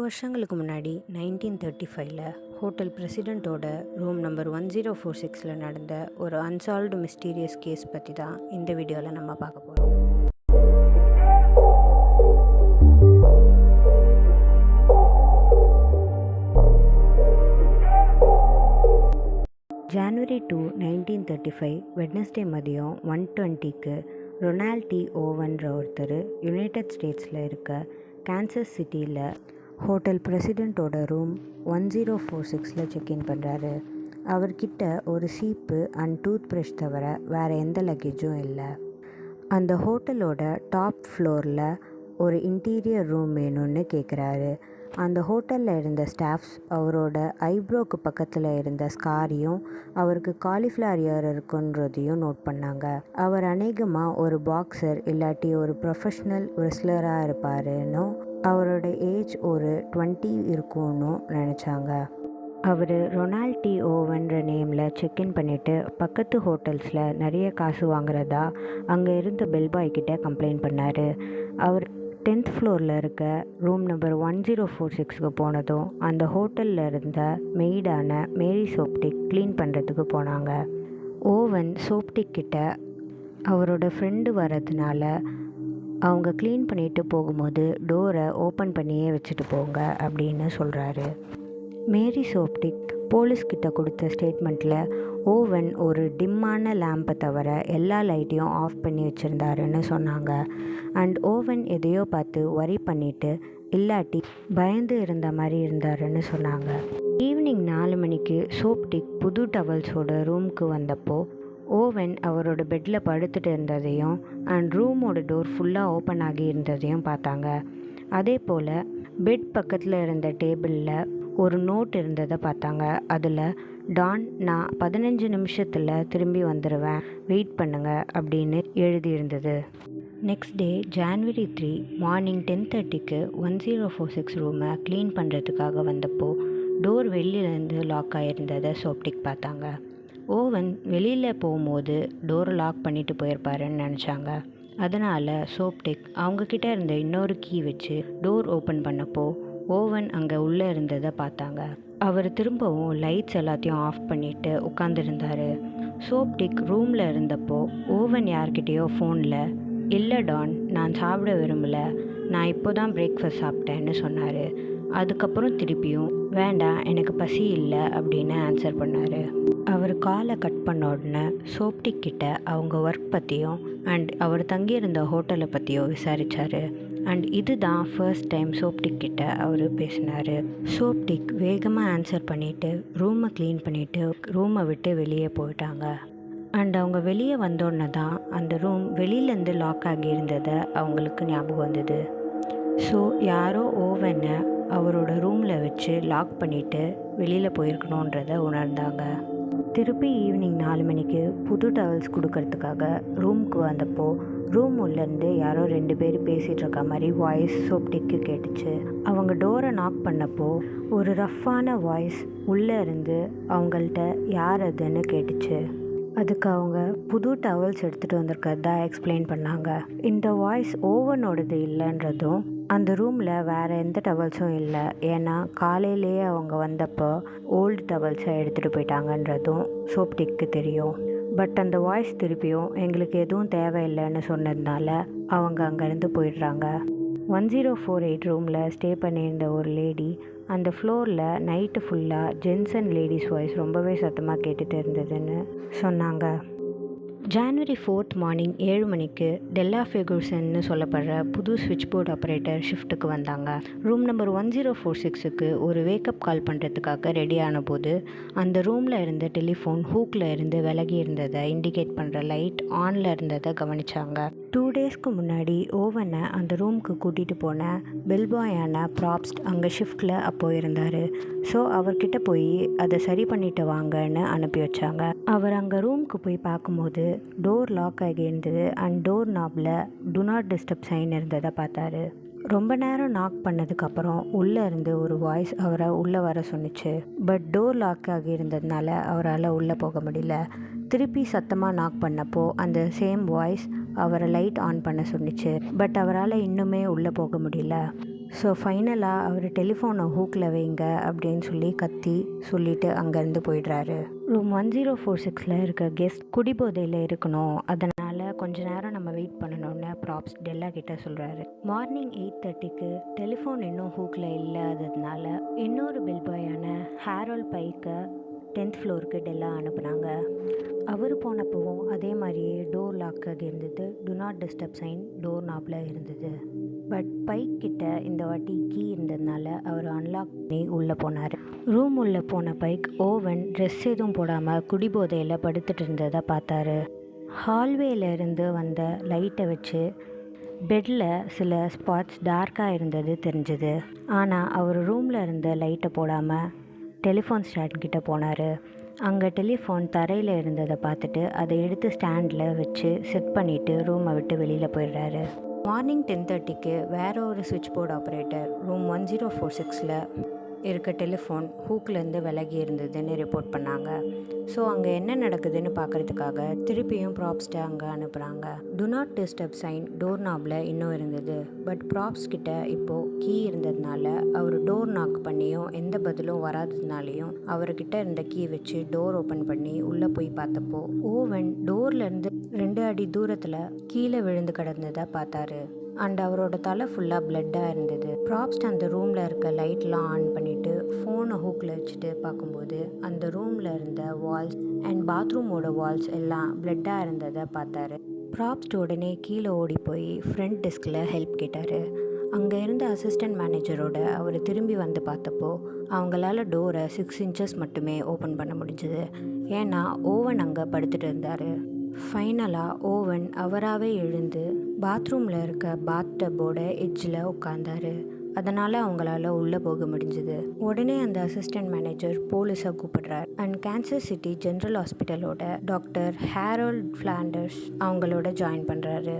வருஷங்களுக்கு முன்னாடி 1935ல் hotel பிரசிடெண்ட்டோட room number 1046ல் நடந்த ஒரு அன்சால்வ்டு மிஸ்டீரியஸ் கேஸ் பற்றி தான் இந்த வீடியோவில் நம்ம பார்க்க போகிறோம். ஜான்வரி 2, 1935 வெட்னஸ்டே மதியம் 1:20க்கு ரொனால்ட் டி ஓவன்ற ஒருத்தர் யுனைடெட் ஸ்டேட்ஸில் இருக்க கான்சஸ் சிட்டியில் ஹோட்டல் பிரசிடெண்ட்டோட ரூம் 1046ல் செக்இன் பண்ணுறாரு. அவர்கிட்ட ஒரு சீப்பு அண்ட் டூத் ப்ரஷ் தவிர வேறு எந்த லக்கேஜும் இல்லை. அந்த ஹோட்டலோட டாப் ஃப்ளோரில் ஒரு இன்டீரியர் ரூம் வேணும்னு கேட்குறாரு. அந்த ஹோட்டலில் இருந்த ஸ்டாஃப்ஸ் அவரோட ஐப்ரோக்கு பக்கத்தில் இருந்த ஸ்காரையும் அவருக்கு காலிஃப்ளவர் இயர் இருக்குன்றதையும் நோட் பண்ணாங்க. அவர் அநேகமாக ஒரு பாக்ஸர் இல்லாட்டி ஒரு ப்ரொஃபஷ்னல் ரெஸ்லராக இருப்பாருன்னு, அவரோட ஏஜ் ஒரு 20 இருக்கும்னு நினச்சாங்க. அவர் ரொனால்ட் டி ஓவன்ற நேமில் செக்இன் பண்ணிவிட்டு பக்கத்து ஹோட்டல்ஸில் நிறைய காசு வாங்குறதா அங்கே இருந்த பெல்பாய்கிட்ட கம்ப்ளைண்ட் பண்ணார். அவர் 10th ஃப்ளோரில் இருக்க ரூம் நம்பர் 1046க்கு போனதும் அந்த ஹோட்டலில் இருந்த மெய்டான மேரி சோப்டிக் க்ளீன் பண்ணுறதுக்கு போனாங்க. ஓவன் சோப்டிக் கிட்ட அவரோட ஃப்ரெண்டு வர்றதுனால அவங்க க்ளீன் பண்ணிட்டு போகும்போது டோரை ஓப்பன் பண்ணியே வச்சுட்டு போங்க அப்படின்னு சொல்கிறாரு. மேரி சோப்டிக் போலீஸ்கிட்ட கொடுத்த ஸ்டேட்மெண்ட்டில் ஓவன் ஒரு டிம்மான லேம்பை தவிர எல்லா லைட்டையும் ஆஃப் பண்ணி வச்சுருந்தாருன்னு சொன்னாங்க. அண்ட் ஓவன் எதையோ பார்த்து வரி பண்ணிவிட்டு இல்லாட்டி பயந்து இருந்த மாதிரி இருந்தாருன்னு சொன்னாங்க. ஈவினிங் 4 மணிக்கு சோப்டிக் புது டவல்ஸோட ரூமுக்கு வந்தப்போ ஓவன் அவரோட பெட்டில் படுத்துட்டு இருந்ததையும் அண்ட் ரூமோட டோர் ஃபுல்லாக ஓப்பன் ஆகி இருந்ததையும் பார்த்தாங்க. அதே போல் பெட் பக்கத்தில் இருந்த டேபிளில் ஒரு நோட் இருந்ததை பார்த்தாங்க. அதில் டான், நான் 15 நிமிஷத்தில் திரும்பி வந்துடுவேன், வெயிட் பண்ணுங்க அப்படின்னு எழுதியிருந்தது. நெக்ஸ்ட் டே ஜான்வரி 3 மார்னிங் 10:30க்கு 1046 ரூமை க்ளீன் பண்ணுறதுக்காக வந்தப்போ டோர் வெளியிலேருந்து லாக் ஆகியிருந்ததை சோப்டிக் பார்த்தாங்க. ஓவன் வெளியில் போகும்போது டோரை லாக் பண்ணிட்டு போயிருப்பாருன்னு நினச்சாங்க. அதனால் சோப்டிக் அவங்கக்கிட்ட இருந்த இன்னொரு கீ வச்சு டோர் ஓப்பன் பண்ணப்போ ஓவன் அங்கே உள்ளே இருந்ததை பார்த்தாங்க. அவர் திரும்பவும் லைட்ஸ் எல்லாத்தையும் ஆஃப் பண்ணிவிட்டு உட்காந்துருந்தார். சோப்டிக் ரூமில் இருந்தப்போ ஓவன் யார்கிட்டேயோ ஃபோனில், இல்லை டான், நான் சாப்பிட விரும்பலை, நான் இப்போ தான் பிரேக்ஃபாஸ்ட் சாப்பிட்டேன்னு சொன்னார். அதுக்கப்புறம் திருப்பியும் வேண்டாம், எனக்கு பசி இல்லை அப்படின்னு ஆன்சர் பண்ணார். அவர் காலை கட் பண்ண உடனே சோப்டிக் கிட்ட அவங்க ஒர்க் பற்றியும் அண்ட் அவர் தங்கியிருந்த ஹோட்டலை பற்றியும் விசாரித்தார். அண்ட் இதுதான் ஃபர்ஸ்ட் டைம் சோப்டிக் கிட்ட அவர் பேசினார். சோப்டிக் வேகமாக ஆன்சர் பண்ணிவிட்டு ரூமை க்ளீன் பண்ணிவிட்டு ரூமை விட்டு வெளியே போயிட்டாங்க. அண்ட் அவங்க வெளியே வந்தோடனே தான் அந்த ரூம் வெளியிலேருந்து லாக் ஆகி இருந்ததை அவங்களுக்கு ஞாபகம் வந்தது. ஸோ யாரோ ஓவனை அவரோட ரூமில் வச்சு லாக் பண்ணிவிட்டு வெளியில் போயிருக்கணுன்றதை உணர்ந்தாங்க. திருப்பி ஈவினிங் 4 மணிக்கு புது டவல்ஸ் கொடுக்கறதுக்காக ரூமுக்கு வந்தப்போ ரூம் உள்ளேருந்து யாரோ 2 பேர் பேசிகிட்டு இருக்க மாதிரி வாய்ஸ் சோப்டிக்கு கேட்டுச்சு. அவங்க டோரை நாக் பண்ணப்போ ஒரு ரஃப்பான வாய்ஸ் உள்ளே இருந்து அவங்கள்ட்ட யார் அதுன்னு கேட்டுச்சு. அதுக்கு அவங்க புது டவல்ஸ் எடுத்துகிட்டு வந்திருக்கிறதா எக்ஸ்பிளைன் பண்ணாங்க. இந்த வாய்ஸ் ஓவனோடது இல்லைன்றதும் அந்த ரூமில் வேறு எந்த டவல்ஸும் இல்லை, ஏன்னா காலையிலேயே அவங்க வந்தப்போ ஓல்டு டவல்ஸை எடுத்துகிட்டு போயிட்டாங்கன்றதும் சோப்டிக்கு தெரியும். பட் அந்த வாய்ஸ் திருப்பியும் எங்களுக்கு எதுவும் தேவையில்லைன்னு சொன்னதுனால அவங்க அங்கேருந்து போயிடுறாங்க. 1048 ரூமில் ஸ்டே பண்ணியிருந்த ஒரு லேடி அந்த ஃப்ளோரில் நைட்டு ஃபுல்லாக ஜென்ஸ் அண்ட் லேடிஸ் வாய்ஸ் ரொம்பவே சத்தமாக கேட்டுட்டு இருந்ததுன்னு சொன்னாங்க. ஜான்வரி 4 மார்னிங் 7 மணிக்கு டெல்லா ஃபெர்குசன்னு சொல்லப்படுற புது ஸ்விட்ச் போர்டு ஆப்ரேட்டர் ஷிஃப்ட்டுக்கு வந்தாங்க. ரூம் நம்பர் 1046க்கு ஒரு வேக்கப் கால் பண்ணுறதுக்காக ரெடி ஆன போது அந்த ரூமில் இருந்த டெலிஃபோன் ஹூக்கில் இருந்து விலகி இருந்ததை இண்டிகேட் பண்ணுற லைட் ஆனில் இருந்ததை கவனித்தாங்க. 2 டேஸ்க்கு முன்னாடி ஓவனை அந்த ரூமுக்கு கூட்டிகிட்டு போன பெல்பாயான ப்ராப்ஸ்ட் அங்கே ஷிஃப்ட்டில் அப்போ இருந்தார். ஸோ அவர்கிட்ட போய் அதை சரி பண்ணிட்டு வாங்கன்னு அனுப்பி வச்சாங்க. அவர் அங்கே ரூமுக்கு போய் பார்க்கும்போது டோர் லாக் ஆகி இருந்தது அண்ட் டோர் நாபில் டு நாட் டிஸ்டர்ப் சைன் இருந்ததை பார்த்தாரு. ரொம்ப நேரம் நாக் பண்ணதுக்கப்புறம் உள்ளே இருந்து ஒரு வாய்ஸ் அவரை உள்ளே வர சொன்னிச்சு. பட் டோர் லாக் ஆகி இருந்ததுனால அவரால் உள்ளே போக முடியல. திருப்பி சத்தமாக நாக் பண்ணப்போ அந்த சேம் வாய்ஸ் அவரை லைட் ஆன் பண்ண சொன்னிச்சு. பட் அவரால் இன்னுமே உள்ளே போக முடியல. ஸோ ஃபைனலாக அவர் டெலிஃபோனை ஹூக்கில் வைங்க அப்படின்னு சொல்லி கத்தி சொல்லிவிட்டு அங்கேருந்து போயிடுறாரு. ரூம் 1046 இருக்க கெஸ்ட் குடிபோதையில் இருக்கணும், அதனால் கொஞ்ச நேரம் நம்ம வெயிட் பண்ணணும்னு ப்ராப்ஸ் டெல்லா கிட்ட சொல்கிறாரு. மார்னிங் 8:30க்கு டெலிஃபோன் இன்னும் ஹூக்கில் இல்லாததுனால இன்னொரு பில்பாயான ஹேரோல்ட் பைக்கை 10th ஃப்ளோருக்கு டெல்லா அனுப்புனாங்க. அவர் போனப்பவும் அதே மாதிரியே டோர் லாக்காக இருந்தது. Do not disturb sign door நாப்பில் இருந்தது. பட் பைக் கிட்ட இந்த வாட்டி கீ இருந்ததுனால அவர் அன்லாக் பண்ணி உள்ளே போனார். ரூம் உள்ளே போன பைக் ஓவன் ட்ரெஸ் எதுவும் போடாமல் குடிபோதையில் படுத்துட்டு இருந்ததை பார்த்தாரு. ஹால்வேல இருந்து வந்த லைட்டை வச்சு பெட்டில் சில ஸ்பாட்ஸ் டார்க்காக இருந்தது தெரிஞ்சுது. ஆனால் அவர் ரூமில் இருந்த லைட்டை போடாமல் டெலிஃபோன் ஸ்டாண்ட் கிட்ட போனார். அங்கே டெலிஃபோன் தரையில் இருந்ததை பார்த்துட்டு அதை எடுத்து ஸ்டாண்டில் வச்சு செட் பண்ணிவிட்டு ரூமை விட்டு வெளியில் போயிடுறாரு. மார்னிங் 10:30க்கு வேறு ஒரு சுவிட்ச் போர்டு ஆப்ரேட்டர் ரூம் 1046 இருக்க டெலிஃபோன் ஹூக்லேருந்து விலகி இருந்ததுன்னு ரிப்போர்ட் பண்ணாங்க. ஸோ அங்கே என்ன நடக்குதுன்னு பார்க்குறதுக்காக திருப்பியும் ப்ராப்ஸ்ட்டை அங்கே அனுப்புகிறாங்க. Do not disturb sign door நாப்பில் இன்னும் இருந்தது. பட் ப்ராப்ஸ் கிட்ட இப்போது கீ இருந்ததுனால அவர் டோர் நாக் பண்ணியும் எந்த பதிலும் வராததுனாலையும் அவர்கிட்ட இருந்த கீ வச்சு டோர் ஓப்பன் பண்ணி உள்ளே போய் பார்த்தப்போ ஓவன் டோர்லேருந்து 2 அடி தூரத்தில் கீழே விழுந்து கிடந்ததை பார்த்தாரு. அண்ட் அவரோட தலை ஃபுல்லாக பிளட்டாக இருந்தது. ப்ராப்ஸ்ட் அந்த ரூமில் இருக்க லைட்லாம் ஆன் பண்ணிவிட்டு ஃபோனை ஹூக்கில் வச்சுட்டு பார்க்கும்போது அந்த ரூமில் இருந்த வால்ஸ் அண்ட் பாத்ரூமோட வால்ஸ் எல்லாம் பிளட்டாக இருந்ததை பார்த்தாரு. ப்ராப்ஸ்ட் உடனே கீழே ஓடி போய் ஃப்ரண்ட் டெஸ்கில் ஹெல்ப் கேட்டார். அங்கே இருந்த அசிஸ்டன்ட் மேனேஜரோட அவர் திரும்பி வந்து பார்த்தப்போ அவங்களால டோரை 6 inches மட்டுமே ஓப்பன் பண்ண முடிஞ்சுது. ஏன்னா ஓவன் அங்கே படுத்துட்டு இருந்தார். ஃபைனலாக ஓவன் அவராகவே எழுந்து பாத்ரூமில் இருக்க பாத்டப்போட எட்ஜில் உட்காந்தாரு. அதனால் அவங்களால உள்ளே போக முடிஞ்சுது. உடனே அந்த அசிஸ்டன்ட் மேனேஜர் போலீஸை கூப்பிடுறார். அண்ட் கேன்சர் சிட்டி ஜென்ரல் ஹாஸ்பிட்டலோட டாக்டர் ஹேரோல்ட் ஃப்ளாண்டர்ஸ் அவங்களோட ஜாயின் பண்ணுறாரு.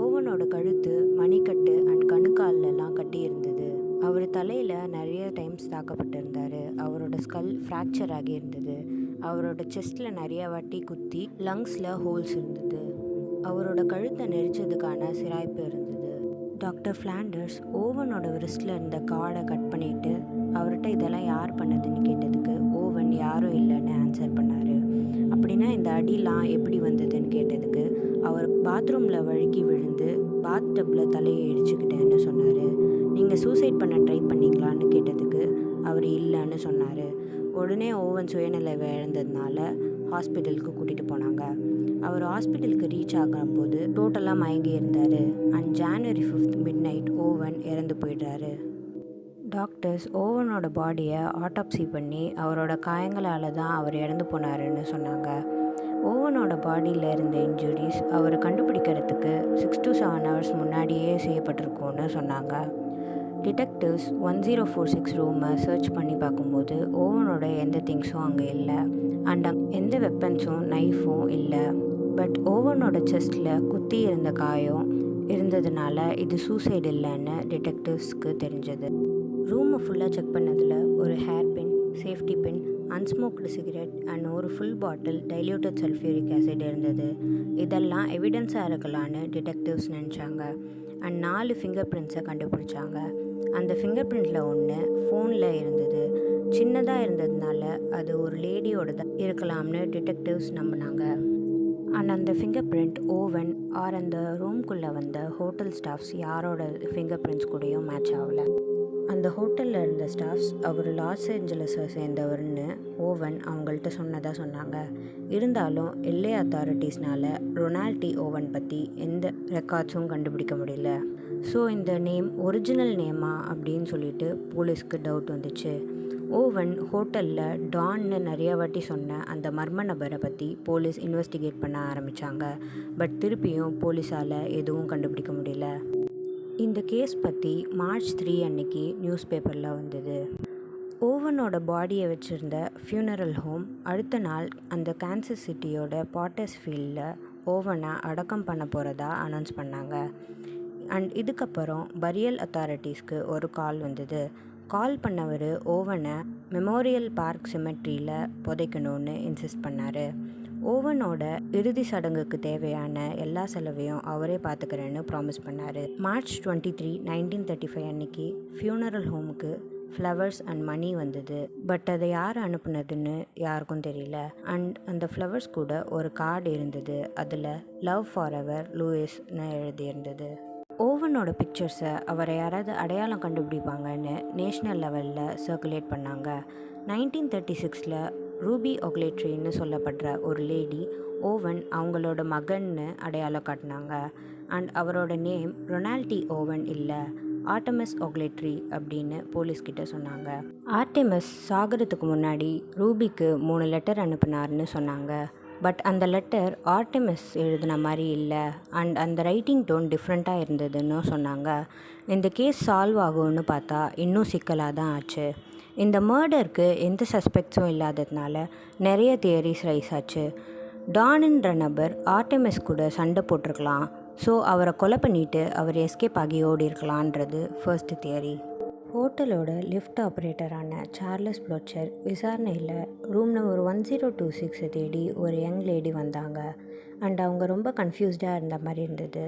ஓவனோட கழுத்து மணிக்கட்டு அண்ட் கணுக்காலெல்லாம் கட்டி இருந்தது. அவர் தலையில் நிறைய டைம்ஸ் தாக்கப்பட்டிருந்தார். அவரோட ஸ்கல் ஃப்ராக்சர் ஆகி இருந்தது. அவரோட செஸ்ட்டில் நிறைய வாட்டி குத்தி லங்ஸில் ஹோல்ஸ் இருந்தது. அவரோட கழுத்தை நெரிச்சதுக்கான சிராய்ப்பு இருந்தது. டாக்டர் ஃப்ளாண்டர்ஸ் ஓவனோட ரிஸ்டில் இருந்த கார்டை கட் பண்ணிவிட்டு அவர்கிட்ட இதெல்லாம் யார் பண்ணதுன்னு கேட்டதுக்கு ஓவன் யாரும் இல்லைன்னு ஆன்சர் பண்ணார். அப்படின்னா இந்த அடிலாம் எப்படி வந்ததுன்னு கேட்டதுக்கு அவர் பாத்ரூமில் வழுக்கி விழுந்து பாத்டப்பில் தலையை இடிச்சுக்கிட்டேன்னு சொன்னார். நீங்கள் சூசைட் பண்ண ட்ரை பண்ணிங்களான்னு கேட்டதுக்கு அவர் இல்லைன்னு சொன்னார். உடனே ஓவன் சுயநிலை இழந்ததுனால ஹாஸ்பிட்டலுக்கு கூட்டிகிட்டு போனாங்க. அவர் ஹாஸ்பிட்டலுக்கு ரீச் ஆகும்போது டோட்டலாக மயங்கி இருந்தார். And January 5th midnight oven இறந்து போயிடுறாரு. டாக்டர்ஸ் ஓவனோட பாடியை ஆட்டாப்சி பண்ணி அவரோட காயங்களால் தான் அவர் இறந்து போனாருன்னு சொன்னாங்க. ஓவனோட பாடியில் இருந்த இன்ஜுரிஸ் அவரை கண்டுபிடிக்கிறதுக்கு 6 to 7 hours முன்னாடியே செய்யப்பட்டிருக்கோன்னு சொன்னாங்க. டிடெக்டிவ்ஸ் 1046 ரூமை சர்ச் பண்ணி பார்க்கும்போது ஓவனோட எந்த திங்ஸும் அங்கே இல்லை. அண்ட் எந்த வெப்பன்ஸும் நைஃபும் இல்லை. பட் ஓவனோட செஸ்ட்டில் குத்தி இருந்த காயம் இருந்ததுனால இது சூசைட் இல்லைன்னு டிடெக்டிவ்ஸ்க்கு தெரிஞ்சது. ரூமை ஃபுல்லாக செக் பண்ணதில் ஒரு hair pin, safety pin, unsmoked cigarette and ஒரு full bottle diluted sulphuric acid இருந்தது. இதெல்லாம் எவிடன்ஸாக இருக்கலான்னு டிடெக்டிவ்ஸ் நினச்சாங்க. அண்ட் 4 ஃபிங்கர் பிரிண்ட்ஸை கண்டுபிடிச்சாங்க. அந்த ஃபிங்கர் பிரிண்டில் ஒன்று ஃபோனில் இருந்தது. சின்னதாக இருந்ததுனால அது ஒரு லேடியோட தான் இருக்கலாம்னு டிடெக்டிவ்ஸ் நம்பினாங்க. அண்ட் அந்த ஃபிங்கர் பிரிண்ட் ஓவன் ஆர் அந்த ரூம்குள்ளே வந்த ஹோட்டல் ஸ்டாஃப்ஸ் யாரோட ஃபிங்கர் பிரிண்ட்ஸ் கூடயும் மேட்ச் ஆகலை. அந்த ஹோட்டலில் இருந்த ஸ்டாஃப்ஸ் அவர் லாஸ் ஏஞ்சலஸை சேர்ந்தவர்னு ஓவன் அவங்கள்ட்ட சொன்னதாக சொன்னாங்க. இருந்தாலும் LA அத்தாரிட்டிஸ்னால் ரொனால்ட் டி ஓவன் பற்றி எந்த ரெக்கார்ட்ஸும் கண்டுபிடிக்க முடியல. ஸோ இந்த நேம் ஒரிஜினல் நேமா அப்படின்னு சொல்லிட்டு போலீஸ்க்கு டவுட் வந்துச்சு. ஓவன் ஹோட்டலில் டான்னு நிறைய வாட்டி சொன்ன அந்த மர்ம நபரை பற்றி போலீஸ் இன்வெஸ்டிகேட் பண்ண ஆரம்பித்தாங்க. பட் திருப்பியும் போலீஸால் எதுவும் கண்டுபிடிக்க முடியல. இந்த கேஸ் பற்றி March 3 அன்னைக்கு நியூஸ் பேப்பரில் வந்தது. ஓவனோட பாடியை வச்சுருந்த ஃபியூனரல் ஹோம் அடுத்த நாள் அந்த கேன்சர் சிட்டியோட பாட்டர்ஸ் ஃபீல்டில் ஓவனை அடக்கம் பண்ண போகிறதா அனௌன்ஸ் பண்ணாங்க. அண்ட் இதுக்கப்புறம் பரியல் அத்தாரிட்டிஸ்க்கு ஒரு கால் வந்தது. கால் பண்ணவர் ஓவனை மெமோரியல் பார்க் சிமெட்ரியில் புதைக்கணும்னு இன்சிஸ்ட் பண்ணார். ஓவனோட இறுதி சடங்குக்கு தேவையான எல்லா செலவையும் அவரே பார்த்துக்கிறேன்னு ப்ராமிஸ் பண்ணார். மார்ச் 23, 1935 அன்னைக்கு ஃபியூனரல் ஹோமுக்கு ஃப்ளவர்ஸ் அண்ட் மணி வந்தது. பட் அதை யார் அனுப்புனதுன்னு யாருக்கும் தெரியல. அண்ட் அந்த ஃப்ளவர்ஸ் கூட ஒரு கார்டு இருந்தது. அதில் லவ் ஃபார் எவர் லூயிஸ்னு எழுதியிருந்தது. ஓவனோட பிக்சர்ஸை அவரை யாராவது அடையாளம் கண்டுபிடிப்பாங்கன்னு நேஷ்னல் லெவலில் சர்க்குலேட் பண்ணாங்க. 1936 ரூபி ஒக்லேட்ரின்னு சொல்லப்படுற ஒரு லேடி ஓவன் அவங்களோட மகன்னு அடையாளம் காட்டினாங்க. அண்ட் அவரோட நேம் ரொனால்ட் டி. ஓவன் இல்லை, ஆர்டெமிஸ் ஒக்லேட்ரி அப்படின்னு போலீஸ்கிட்ட சொன்னாங்க. ஆர்டெமிஸ் சாகிறதுக்கு முன்னாடி ரூபிக்கு 3 லெட்டர் அனுப்புனார்னு சொன்னாங்க. பட் அந்த லெட்டர் ஆர்டெமிஸ் எழுதின மாதிரி இல்லை அண்ட் அந்த ரைட்டிங் டோன் டிஃப்ரெண்ட்டாக இருந்ததுன்னு சொன்னாங்க. இந்த கேஸ் சால்வ் ஆகும்னு பார்த்தா இன்னும் சிக்கலாக தான் ஆச்சு. இந்த மர்டருக்கு எந்த சஸ்பெக்ட்ஸும் இல்லாததுனால நிறைய தியரிஸ் ரைஸ் ஆச்சு. டான்ன்ற நபர் ஆர்டெமிஸ் கூட சண்டை போட்டிருக்கலாம். ஸோ அவரை கொலை பண்ணிவிட்டு அவர் எஸ்கேப் ஆகி ஓடி இருக்கலான்றது ஃபர்ஸ்ட் தியரி. ஹோட்டலோட லிஃப்ட் ஆப்ரேட்டரான சார்லஸ் ப்ளோச்சர் விசாரணையில் ரூம் நம்பர் 1026 தேடி ஒரு யங் லேடி வந்தாங்க. அண்ட் அவங்க ரொம்ப கன்ஃபியூஸ்டாக இருந்த மாதிரி இருந்தது.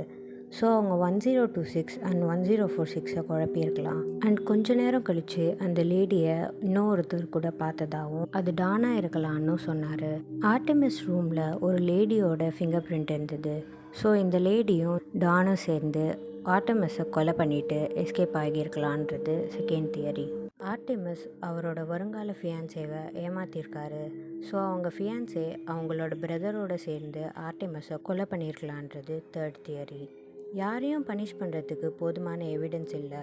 ஸோ அவங்க 1026 அண்ட் 1046 குழப்பியிருக்கலாம். அண்ட் கொஞ்ச நேரம் கழித்து அந்த லேடியை இன்னொருத்தர் கூட பார்த்ததாகவும் அது டானாக இருக்கலான்னு சொன்னார். ஆர்டெமிஸ் ரூமில் ஒரு லேடியோட ஃபிங்கர் பிரிண்ட் இருந்தது. ஸோ இந்த லேடியும் டானும் சேர்ந்து ஆர்டெமிஸை கொலை பண்ணிவிட்டு எஸ்கேப் ஆகியிருக்கலான்றது செகண்ட் தியரி. ஆர்டெமிஸ் அவரோட வருங்கால ஃபியான்சேவை ஏமாற்றிருக்காரு. ஸோ அவங்க ஃபியான்சே அவங்களோட பிரதரோடு சேர்ந்து ஆர்டெமிஸை கொலை பண்ணியிருக்கலான்றது தேர்ட் தியரி. யாரையும் பனிஷ் பண்ணுறதுக்கு போதுமான எவிடன்ஸ் இல்லை.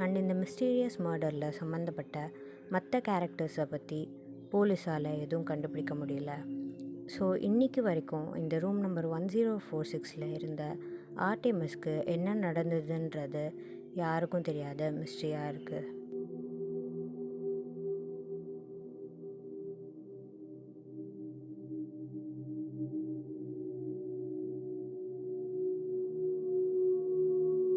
அண்ட் இந்த மிஸ்டீரியஸ் மர்டரில் சம்மந்தப்பட்ட மற்ற கேரக்டர்ஸை பற்றி போலீஸால் எதுவும் கண்டுபிடிக்க முடியல. ஸோ இன்றைக்கி வரைக்கும் இந்த ரூம் நம்பர் 1046 இருந்த ஆர்டெமிஸ்க்கு என்ன நடந்ததுன்றது யாருக்கும் தெரியாத மிஸ்ட்ரியாக இருக்குது.